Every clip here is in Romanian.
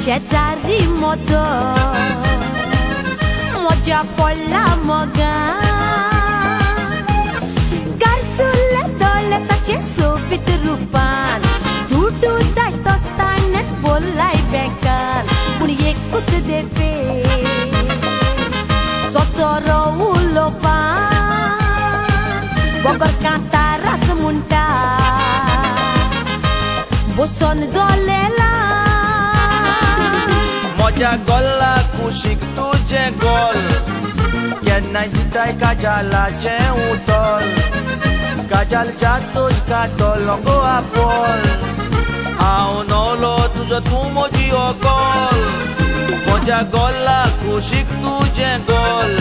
शेजारी मोजो मोजा पडला मगा गारसुले दोले ताचे सोबीत रूपान दुडू जायत असताना बोलाय बेकार पूण एकूच देवे सोचोरो उलोपान बगर कांताराच म्हणटा बसून जोलेला Moja gola kushik tuje gol Kenna jitai kajalache utol Kajal jatuj katolongo apol Aunolo tujo tu moji o gol Moja gola kushik tuje gol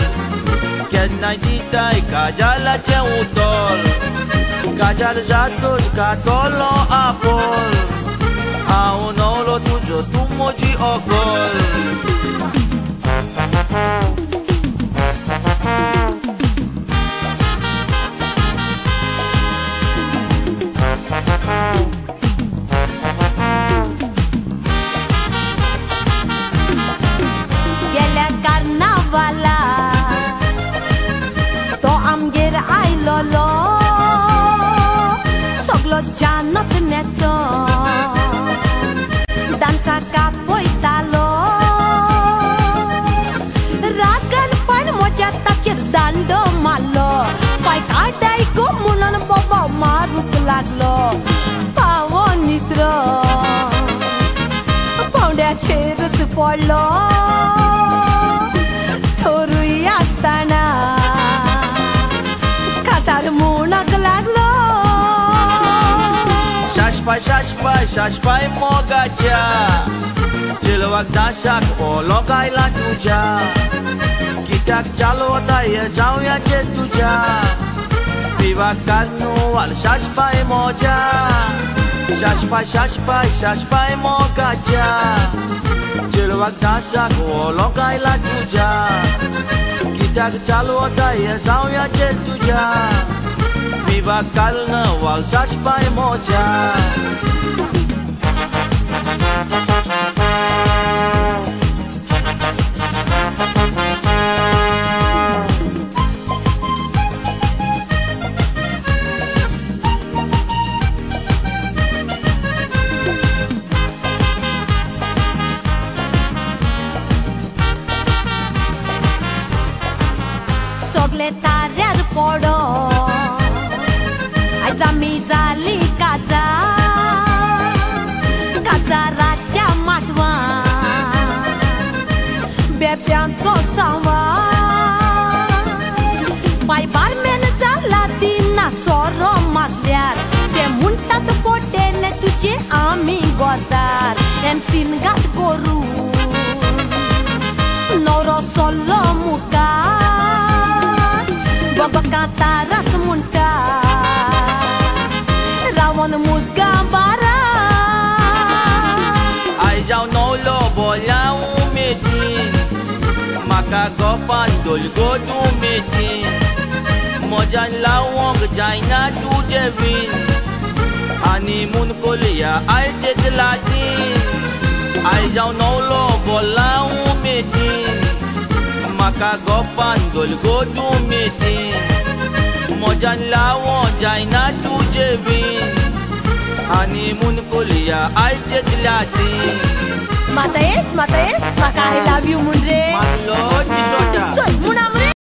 Kenna jitai kajalache utol Kajal jatuj katolongo apol Aunolo tujo tu moji o gol गेल्या कार्नावाला तो आमगेर आयलोलो सगलो जानत नेचो dansa पयतालो रागन पण मोज्या ताचेर दांडो मारलो पाय काडाय गो म्हणून बाबा मारूक लागलो पावो निसरो पावड्याचेरच पडलो थोरूय आसताना कातार म्हणूक लागलो Shashpai mogacha Jilwak dasak olongkai la tuja Kitak chalo daya jauya che tuja Viva carnaval shashpai moja Shashpai mogacha Jilwak dasak olongkai la tuja Kitak chalo daya jauya che tuja Viva carnaval shashpai moja Sogle taryar podo Ai zami zali kaza Kazaraच्या माटवा बेब्यांचो सावा पाय बारमेन जाला दिना सोरो मारल्यार ते म्हणटात पोटेले तुजे आमी गोजार एमसीन गात करू नवरो सोल्लो मुखार बाबा कांताराच म्हणटा रावण मुजगा बारा Jau nolo bola umetin Maka gopan dol godu metin Mojan lawong jaina tu jevin Ani mun kolia ai jet latin Ai jau nolo bola umetin Maka gopan dol godu metin Mojan lawong jaina tu jevin Ani mun kolia ai jet latin Mata es, maka I love you mundre Malot, Misoja.